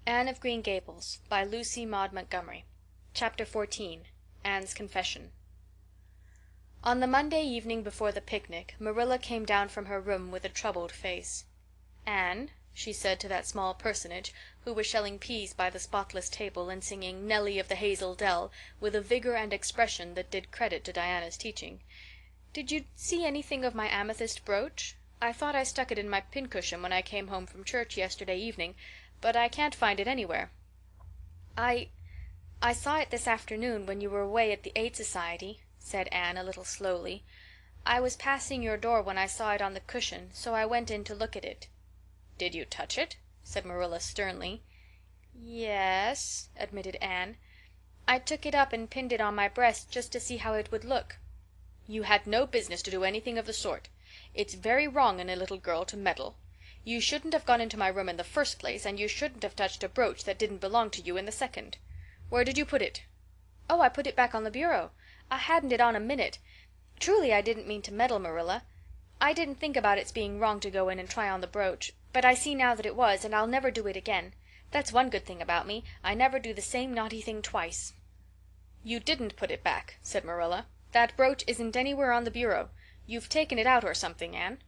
Anne of Green Gables by Lucy Maud Montgomery. Chapter 14. Anne's Confession. On the Monday evening before the picnic, Marilla came down from her room with a troubled face. "Anne," she said to that small personage, who was shelling peas by the spotless table and singing "Nelly of the Hazel Dell" with a vigor and expression that did credit to Diana's teaching, "did you see anything of my amethyst brooch? I thought I stuck it in my pincushion when I came home from church yesterday evening, but I can't find it anywhere." I saw it this afternoon when you were away at the Aid Society," said Anne a little slowly. "I was passing your door when I saw it on the cushion, so I went in to look at it." "Did you touch it?" said Marilla sternly. "Yes," admitted Anne. "I took it up and pinned it on my breast just to see how it would look." "You had no business to do anything of the sort. It's very wrong in a little girl to meddle. You shouldn't have gone into my room in the first place, and you shouldn't have touched a brooch that didn't belong to you in the second. Where did you put it?" "Oh, I put it back on the bureau. I hadn't it on a minute. Truly, I didn't mean to meddle, Marilla. I didn't think about its being wrong to go in and try on the brooch, but I see now that it was, and I'll never do it again. That's one good thing about me. I never do the same naughty thing twice." "You didn't put it back," said Marilla. "That brooch isn't anywhere on the bureau. You've taken it out or something, Anne."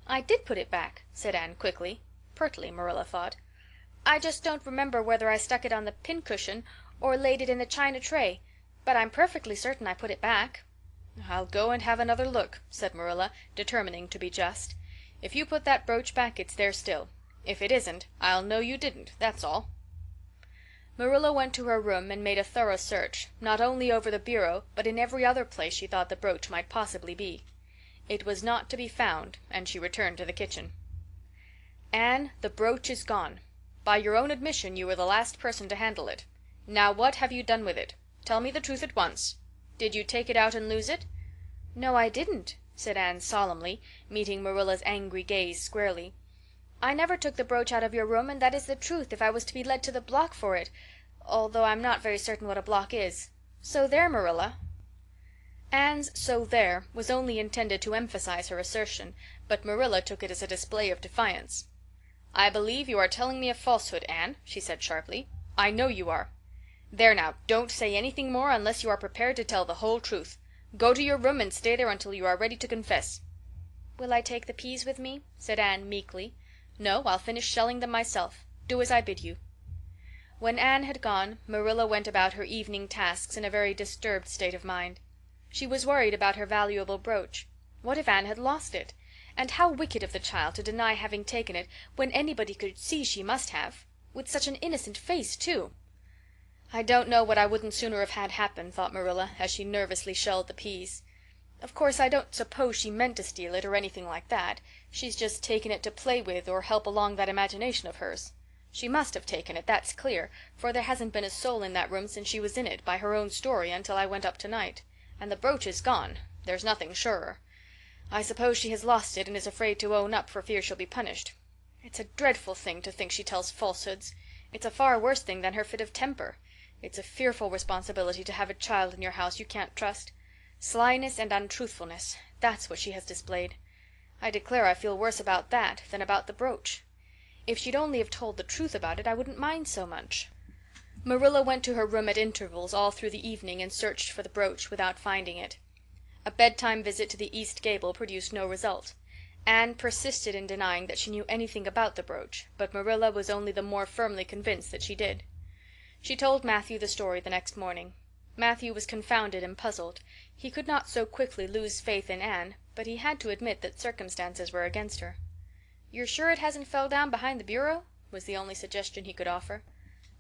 "I did put it back," said Anne quickly. Pertly, Marilla thought. "I just don't remember whether I stuck it on the pincushion or laid it in the china tray, but I'm perfectly certain I put it back." "I'll go and have another look," said Marilla, determining to be just. "If you put that brooch back it's there still. If it isn't, I'll know you didn't, that's all." Marilla went to her room and made a thorough search, not only over the bureau, but in every other place she thought the brooch might possibly be. It was not to be found, and she returned to the kitchen. "Anne, the brooch is gone. By your own admission you were the last person to handle it. Now what have you done with it? Tell me the truth at once. Did you take it out and lose it?" "No, I didn't," said Anne solemnly, meeting Marilla's angry gaze squarely. "I never took the brooch out of your room, and that is the truth if I was to be led to the block for it, although I'm not very certain what a block is. So there, Marilla." Anne's "so there" was only intended to emphasize her assertion, but Marilla took it as a display of defiance. "I believe you are telling me a falsehood, Anne," she said sharply. "I know you are. There now, don't say anything more unless you are prepared to tell the whole truth. Go to your room and stay there until you are ready to confess." "Will I take the peas with me?" said Anne meekly. "No, I'll finish shelling them myself. Do as I bid you." When Anne had gone, Marilla went about her evening tasks in a very disturbed state of mind. She was worried about her valuable brooch. What if Anne had lost it? And how wicked of the child to deny having taken it when anybody could see she must have. With such an innocent face, too. "I don't know what I wouldn't sooner have had happen," thought Marilla, as she nervously shelled the peas. "Of course, I don't suppose she meant to steal it or anything like that. She's just taken it to play with or help along that imagination of hers. She must have taken it, that's clear, for there hasn't been a soul in that room since she was in it, by her own story, until I went up tonight. And the brooch is gone. There's nothing surer. I suppose she has lost it and is afraid to own up for fear she'll be punished. It's a dreadful thing to think she tells falsehoods. It's a far worse thing than her fit of temper. It's a fearful responsibility to have a child in your house you can't trust. Slyness and untruthfulness, that's what she has displayed. I declare I feel worse about that than about the brooch. If she'd only have told the truth about it I wouldn't mind so much." Marilla went to her room at intervals all through the evening and searched for the brooch without finding it. A bedtime visit to the east gable produced no result. Anne persisted in denying that she knew anything about the brooch, but Marilla was only the more firmly convinced that she did. She told Matthew the story the next morning. Matthew was confounded and puzzled. He could not so quickly lose faith in Anne, but he had to admit that circumstances were against her. "You're sure it hasn't fell down behind the bureau?" was the only suggestion he could offer.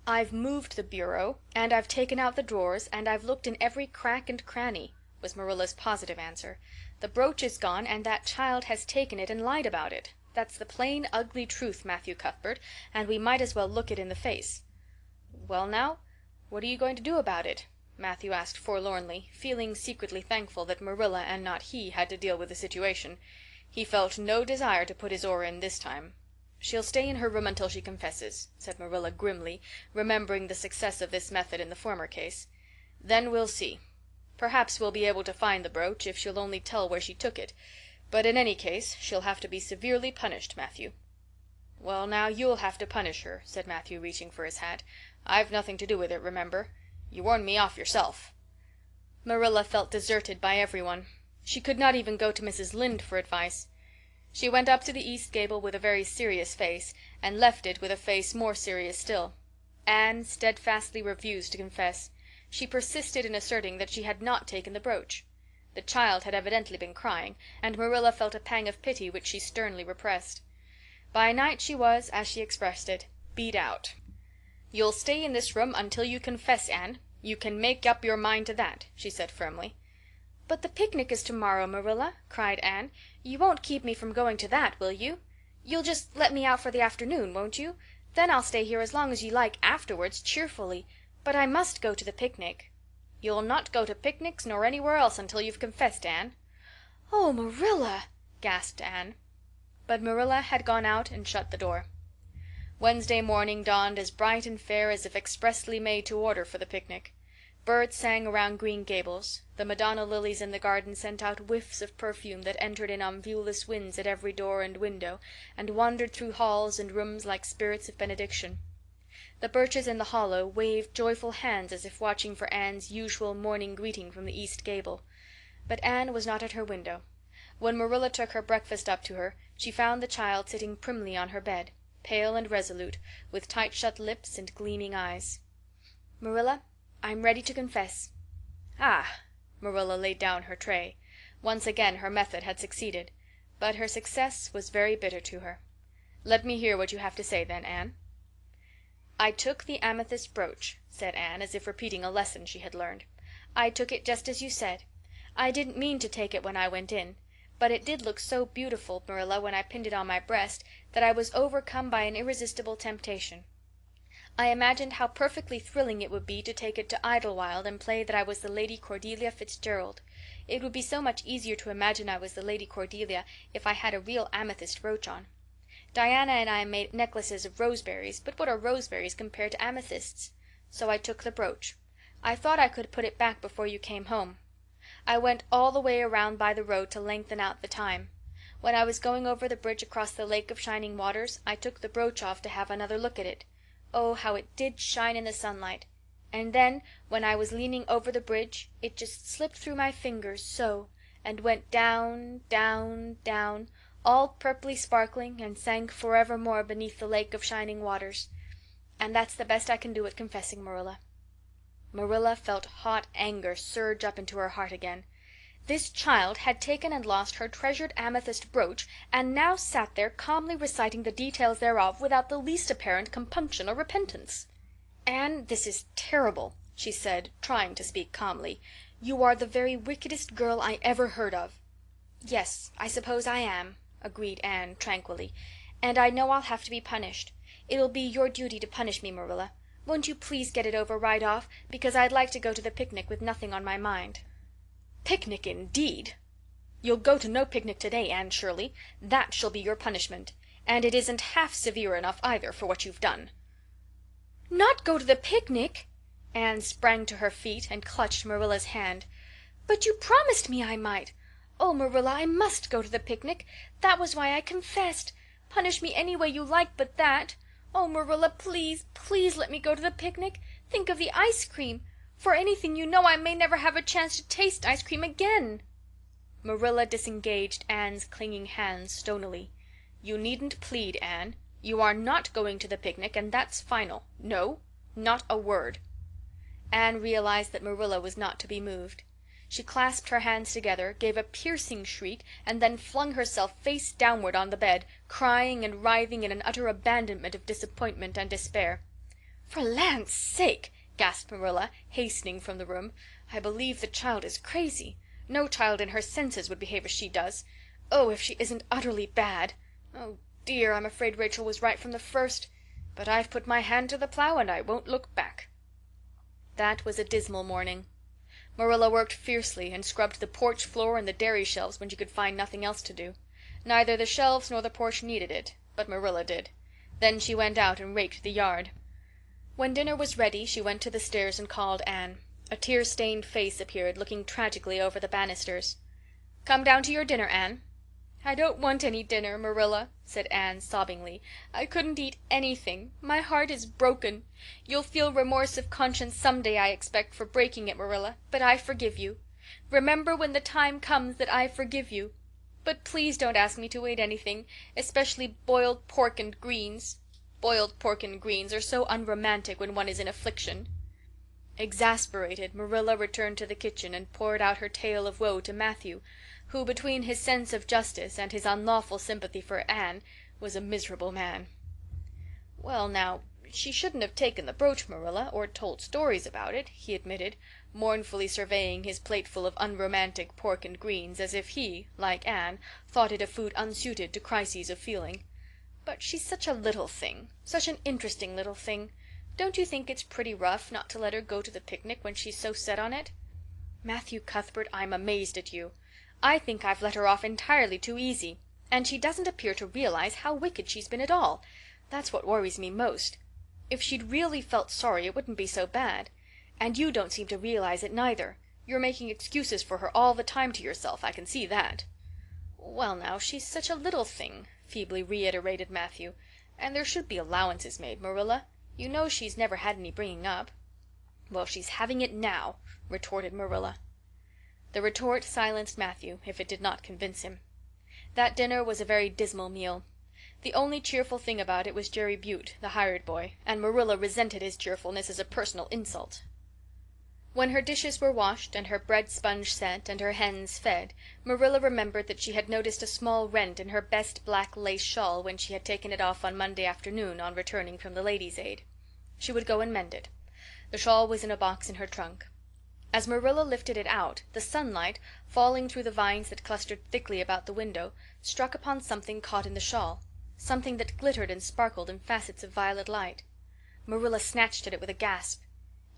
"I've moved the bureau, and I've taken out the drawers, and I've looked in every crack and cranny," was Marilla's positive answer. "The brooch is gone, and that child has taken it and lied about it. That's the plain, ugly truth, Matthew Cuthbert, and we might as well look it in the face." "Well now, what are you going to do about it?" Matthew asked forlornly, feeling secretly thankful that Marilla and not he had to deal with the situation. He felt no desire to put his oar in this time. "She'll stay in her room until she confesses," said Marilla grimly, remembering the success of this method in the former case. "Then we'll see. Perhaps we'll be able to find the brooch if she'll only tell where she took it, but in any case she'll have to be severely punished, Matthew." "Well, now, you'll have to punish her," said Matthew, reaching for his hat. "I've nothing to do with it, remember. You warned me off yourself." Marilla felt deserted by everyone. She could not even go to Mrs. Lynde for advice. She went up to the east gable with a very serious face, and left it with a face more serious still. Anne steadfastly refused to confess. She persisted in asserting that she had not taken the brooch. The child had evidently been crying, and Marilla felt a pang of pity which she sternly repressed. By night she was, as she expressed it, beat out. "You'll stay in this room until you confess, Anne. You can make up your mind to that," she said firmly. "But the picnic is tomorrow, Marilla," cried Anne. "You won't keep me from going to that, will you? You'll just let me out for the afternoon, won't you? Then I'll stay here as long as you like afterwards, cheerfully. But I must go to the picnic." "You'll not go to picnics nor anywhere else until you've confessed, Anne." "Oh, Marilla!" gasped Anne. But Marilla had gone out and shut the door. Wednesday morning dawned as bright and fair as if expressly made to order for the picnic. Birds sang around Green Gables. The Madonna lilies in the garden sent out whiffs of perfume that entered in on viewless winds at every door and window, and wandered through halls and rooms like spirits of benediction. The birches in the hollow waved joyful hands as if watching for Anne's usual morning greeting from the east gable. But Anne was not at her window. When Marilla took her breakfast up to her, she found the child sitting primly on her bed, pale and resolute, with tight-shut lips and gleaming eyes. "Marilla, I'm ready to confess." "Ah!" Marilla laid down her tray. Once again her method had succeeded, but her success was very bitter to her. "Let me hear what you have to say, then, Anne." "I took the amethyst brooch," said Anne, as if repeating a lesson she had learned. "I took it just as you said. I didn't mean to take it when I went in, but it did look so beautiful, Marilla, when I pinned it on my breast, that I was overcome by an irresistible temptation. I imagined how perfectly thrilling it would be to take it to Idlewild and play that I was the Lady Cordelia Fitzgerald. It would be so much easier to imagine I was the Lady Cordelia if I had a real amethyst brooch on. Diana and I made necklaces of roseberries, but what are roseberries compared to amethysts? So I took the brooch. I thought I could put it back before you came home. I went all the way around by the road to lengthen out the time. When I was going over the bridge across the Lake of Shining Waters, I took the brooch off to have another look at it. Oh, how it did shine in the sunlight! And then, when I was leaning over the bridge, it just slipped through my fingers, so, and went down, down, down, all purply sparkling, and sank forevermore beneath the Lake of Shining Waters. And that's the best I can do at confessing, Marilla." Marilla felt hot anger surge up into her heart again. This child had taken and lost her treasured amethyst brooch, and now sat there calmly reciting the details thereof without the least apparent compunction or repentance. "Anne, this is terrible," she said, trying to speak calmly. "You are the very wickedest girl I ever heard of." "Yes, I suppose I am," agreed Anne tranquilly, "and I know I'll have to be punished. It'll be your duty to punish me, Marilla. Won't you please get it over right off, because I'd like to go to the picnic with nothing on my mind." "Picnic, indeed! You'll go to no picnic today, Anne Shirley. That shall be your punishment. And it isn't half severe enough either for what you've done." "Not go to the picnic!" Anne sprang to her feet and clutched Marilla's hand. "But you promised me I might. Oh, Marilla, I must go to the picnic. That was why I confessed. Punish me any way you like but that. Oh, Marilla, please, please let me go to the picnic. Think of the ice cream. For anything you know, I may never have a chance to taste ice cream again." Marilla disengaged Anne's clinging hands stonily. "You needn't plead, Anne. You are not going to the picnic, and that's final. No, not a word." Anne realized that Marilla was not to be moved. She clasped her hands together, gave a piercing shriek, and then flung herself face downward on the bed, crying and writhing in an utter abandonment of disappointment and despair. "For land's sake!" gasped Marilla, hastening from the room. "I believe the child is crazy. No child in her senses would behave as she does. Oh, if she isn't utterly bad! Oh, dear, I'm afraid Rachel was right from the first. But I've put my hand to the plow and I won't look back." That was a dismal morning. Marilla worked fiercely and scrubbed the porch floor and the dairy shelves when she could find nothing else to do. Neither the shelves nor the porch needed it, but Marilla did. Then she went out and raked the yard. When dinner was ready she went to the stairs and called Anne. A tear-stained face appeared, looking tragically over the banisters. "Come down to your dinner, Anne." "I don't want any dinner, Marilla," said Anne sobbingly. "I couldn't eat anything. My heart is broken. You'll feel remorse of conscience some day, I expect, for breaking it, Marilla, but I forgive you. Remember when the time comes that I forgive you. But please don't ask me to eat anything, especially boiled pork and greens. Boiled pork and greens are so unromantic when one is in affliction." Exasperated, Marilla returned to the kitchen and poured out her tale of woe to Matthew, who, between his sense of justice and his unlawful sympathy for Anne, was a miserable man. "Well now, she shouldn't have taken the brooch, Marilla, or told stories about it," he admitted, mournfully surveying his plateful of unromantic pork and greens as if he, like Anne, thought it a food unsuited to crises of feeling. "But she's such a little thing, such an interesting little thing. Don't you think it's pretty rough not to let her go to the picnic when she's so set on it?" "Matthew Cuthbert, I'm amazed at you. I think I've let her off entirely too easy, and she doesn't appear to realize how wicked she's been at all. That's what worries me most. If she'd really felt sorry it wouldn't be so bad. And you don't seem to realize it neither. You're making excuses for her all the time to yourself, I can see that." "Well now, she's such a little thing," feebly reiterated Matthew, "and there should be allowances made, Marilla. You know she's never had any bringing up." "Well, she's having it now," retorted Marilla. The retort silenced Matthew, if it did not convince him. That dinner was a very dismal meal. The only cheerful thing about it was Jerry Butte, the hired boy, and Marilla resented his cheerfulness as a personal insult. When her dishes were washed and her bread sponge set and her hens fed, Marilla remembered that she had noticed a small rent in her best black lace shawl when she had taken it off on Monday afternoon on returning from the Ladies' Aid. She would go and mend it. The shawl was in a box in her trunk. As Marilla lifted it out, the sunlight, falling through the vines that clustered thickly about the window, struck upon something caught in the shawl, something that glittered and sparkled in facets of violet light. Marilla snatched at it with a gasp.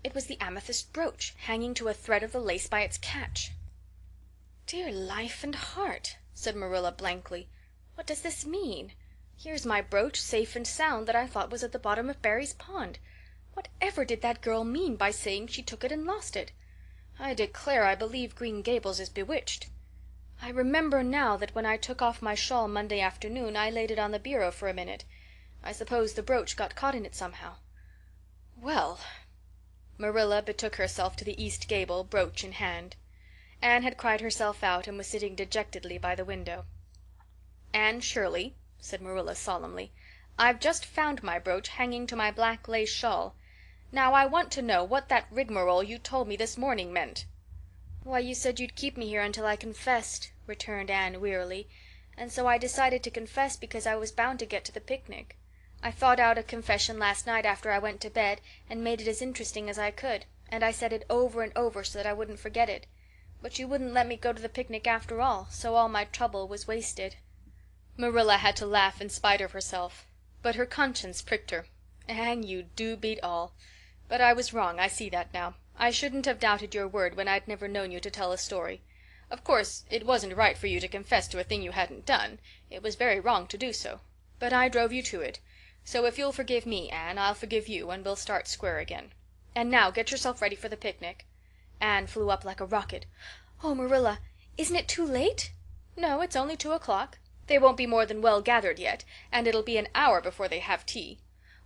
It was the amethyst brooch, hanging to a thread of the lace by its catch. "Dear life and heart," said Marilla blankly. "What does this mean? Here's my brooch, safe and sound, that I thought was at the bottom of Barry's pond. Whatever did that girl mean by saying she took it and lost it? I declare I believe Green Gables is bewitched. I remember now that when I took off my shawl Monday afternoon I laid it on the bureau for a minute. I suppose the brooch got caught in it somehow. Well..." Marilla betook herself to the east gable, brooch in hand. Anne had cried herself out and was sitting dejectedly by the window. "Anne Shirley," said Marilla solemnly, "I've just found my brooch hanging to my black lace shawl. Now I want to know what that rigmarole you told me this morning meant." "Why, you said you'd keep me here until I confessed," returned Anne wearily, "and so I decided to confess because I was bound to get to the picnic. I thought out a confession last night after I went to bed and made it as interesting as I could, and I said it over and over so that I wouldn't forget it. But you wouldn't let me go to the picnic after all, so all my trouble was wasted." Marilla had to laugh in spite of herself, but her conscience pricked her. "Anne, you do beat all. But I was wrong, I see that now. I shouldn't have doubted your word when I'd never known you to tell a story. Of course, it wasn't right for you to confess to a thing you hadn't done. It was very wrong to do so. But I drove you to it. So if you'll forgive me, Anne, I'll forgive you, and we'll start square again. And now get yourself ready for the picnic." Anne flew up like a rocket. "Oh, Marilla, isn't it too late?" "No, it's only 2 o'clock. They won't be more than well gathered yet, and it'll be an hour before they have tea.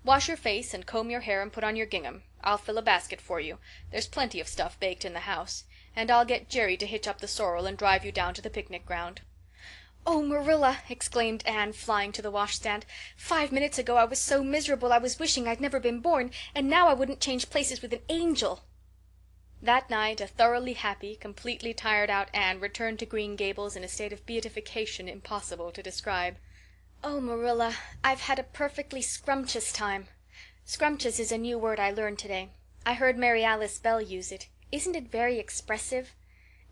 Wash your face and comb your hair and put on your gingham. I'll fill a basket for you. There's plenty of stuff baked in the house. And I'll get Jerry to hitch up the sorrel and drive you down to the picnic ground." "Oh, Marilla," exclaimed Anne, flying to the washstand, "5 minutes ago I was so miserable I was wishing I'd never been born, and now I wouldn't change places with an angel." That night a thoroughly happy, completely tired out Anne returned to Green Gables in a state of beatification impossible to describe. "Oh, Marilla, I've had a perfectly scrumptious time. Scrumptious is a new word I learned today. I heard Mary Alice Bell use it. Isn't it very expressive?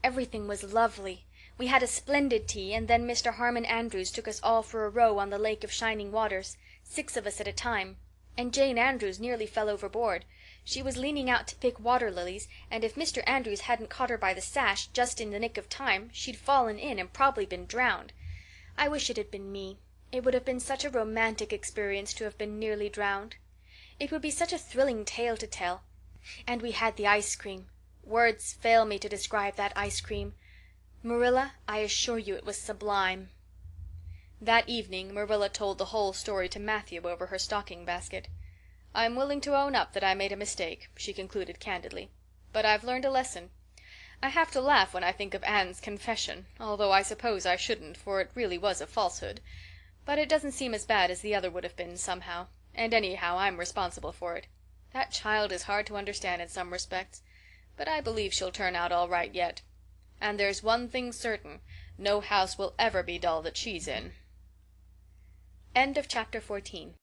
Everything was lovely. We had a splendid tea, and then Mr. Harmon Andrews took us all for a row on the Lake of Shining Waters, 6 of us at a time. And Jane Andrews nearly fell overboard. She was leaning out to pick water lilies, and if Mr. Andrews hadn't caught her by the sash just in the nick of time she'd fallen in and probably been drowned. I wish it had been me. It would have been such a romantic experience to have been nearly drowned. It would be such a thrilling tale to tell. And we had the ice cream. Words fail me to describe that ice cream. Marilla, I assure you it was sublime." That evening Marilla told the whole story to Matthew over her stocking basket. "I'm willing to own up that I made a mistake," she concluded candidly. "But I've learned a lesson. I have to laugh when I think of Anne's confession, although I suppose I shouldn't, for it really was a falsehood. But it doesn't seem as bad as the other would have been, somehow. And anyhow, I'm responsible for it. That child is hard to understand in some respects, but I believe she'll turn out all right yet. And there's one thing certain, no house will ever be dull that she's in." End of Chapter 14.